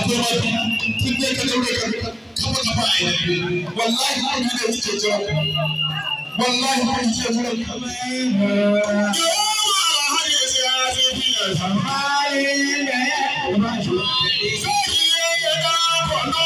akwai tun dai ka daure ka kafa a yi wallahi kun ne suke jira wallahi kun ke jira har ya ce ya ce fiye samari da ya ba shi sai ya ga kwano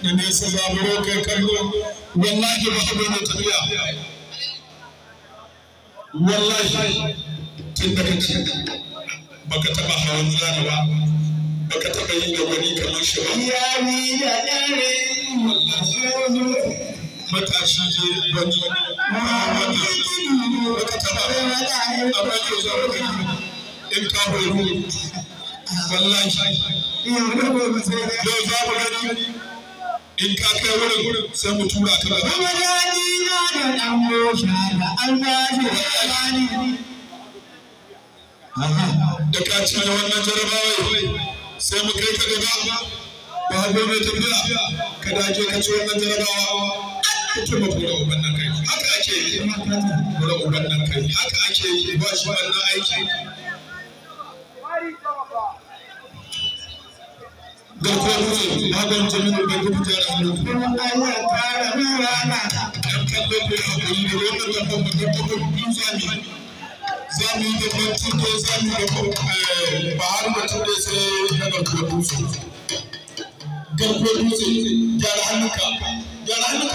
da nesa zaburo kai kallo wallahi ba abu ne tafiya wallahi tun da kace baka taba hawan zana ba baka taba yin da wani kamar shi ba ya ni da dare matashi je wani baka taba amma yau za mu in ka bari wallahi yau za mu gani in ka kai wurin sai mu tura ka gaba. Kuma daɗi na da ɗan mosha da an bashi da amani. Da ka ci wannan jarabawai sai mu kai ka gaba ba hago mai tafiya ka dage ka ci wannan jarabawa. Kuke ma kura uban nan kai haka ake yi kura uban nan kai haka ake yi ba shi wannan aiki. Da kuma mutum hagan jami'in bai kuma jara hannu kuma Allah kara nuna na ɗan kallon da ya kuri da wannan gaban mutum ta kuma zami yi da mutum da zami da ba har mutum da sai na garkuwar dutse garkuwar dutse gyara hannunka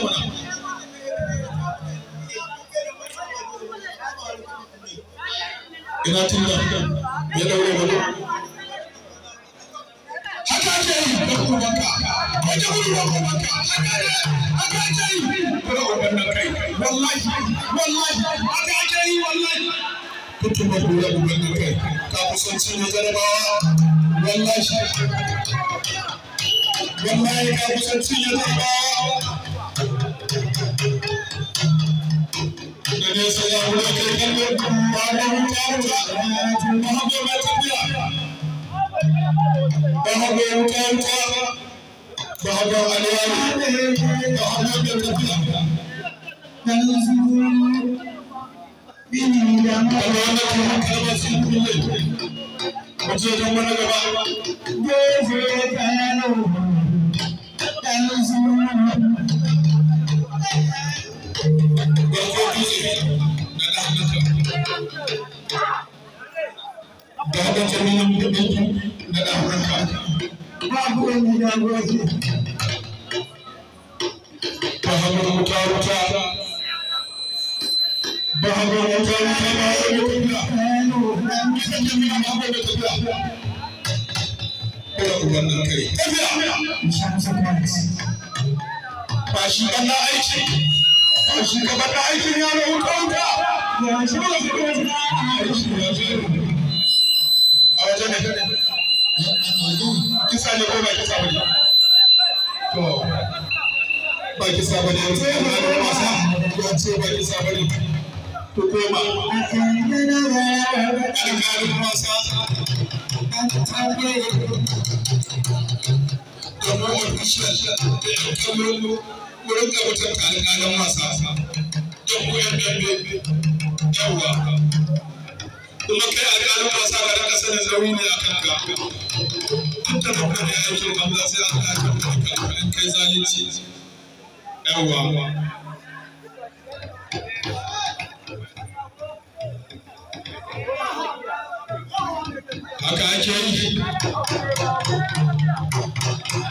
mana ina tunda ya daure wani haka ake yi da kubanka wajen wuri da kubanka haka ake yi da kubanka kai wallahi haka ake yi wallahi kuntun ba kura kubanka kai ka kusanci ne jarabawa wallahi ka kusanci ne jarabawa da nesa ya wuri kai kallon ba da wuta ba haɓe mai tafiya bahago wuta bahago alwari bahago da tafiya alwari kalma sun kulle wace don wani gaba gefe kano garko dutse na da hannunka da hannun jami'in kudin na da hannunka babu wani jagoji bahago wuta bahago wuta ba shi ban na aiki ba shi ka ban na aikin yaro wuta ya shi ba shi ba shi a wajen ne kisa ne ko ba kisa ba ne to ba kisa ba ne yanzu ya fara wasa ya ce ba kisa ba ne to koma alƙalin wasa kamar official da yan kallo wurin gabatar da alƙalin wasa don koyar dambe yawa kuma kai alƙalin wasa ba da sanin zauri ne a kanka duk da muka ne aikin banza sai an ƙaƙar da kalkalin kai zalunci yawa haka ake yi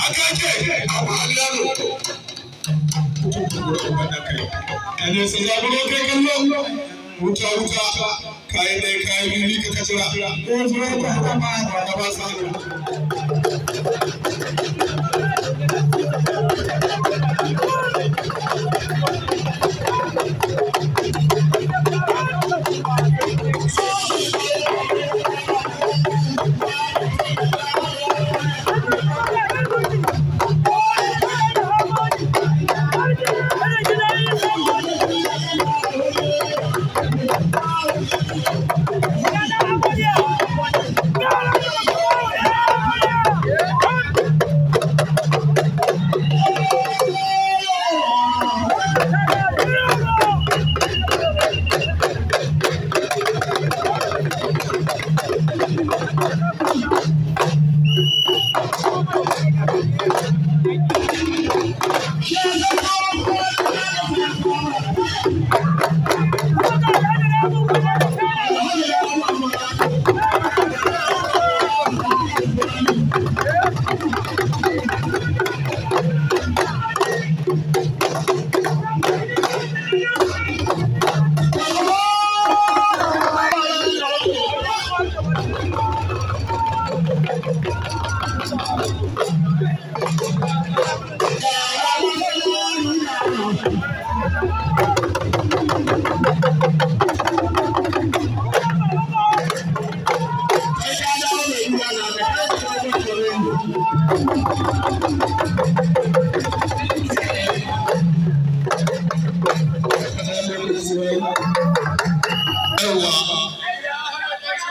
haka ake abu aliyaro ne sun zaɓi ne kai kallo wuta kayan ɗaya kayan biyu ka kacira ko jira ka haɗa ma da ba sa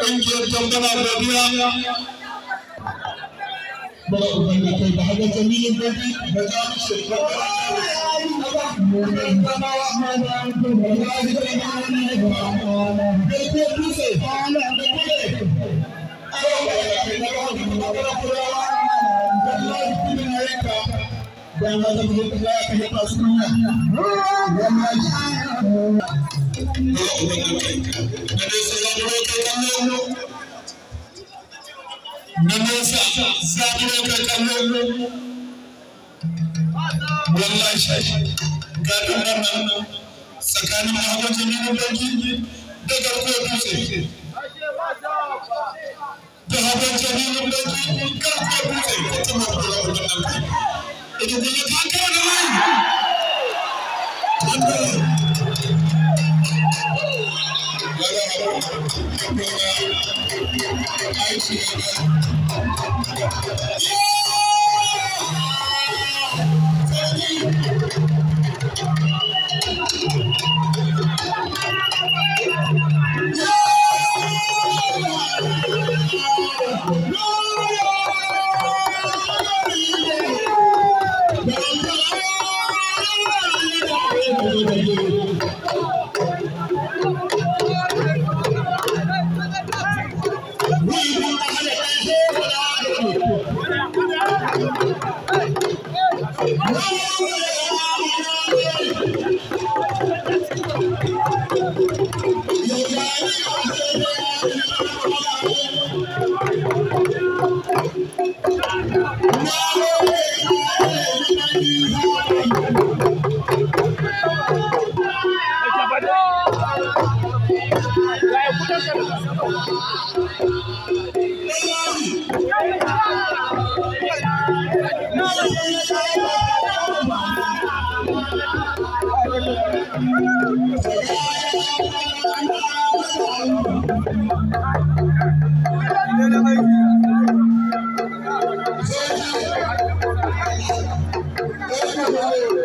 ƙungiyar tambana godiya ba ubangiji kai ba haka jamilin gobe da za mu shekara na nesa zaɓiro ka kallo wallahi shashi ga ɗan nan tsakanin Muhammad Jamilu Banki da garkuwar dutse da Muhammad Jamilu Banki garkuwar dutse ko ta mafura wajen nan kai ita kuma ta kawo da mai Thank you.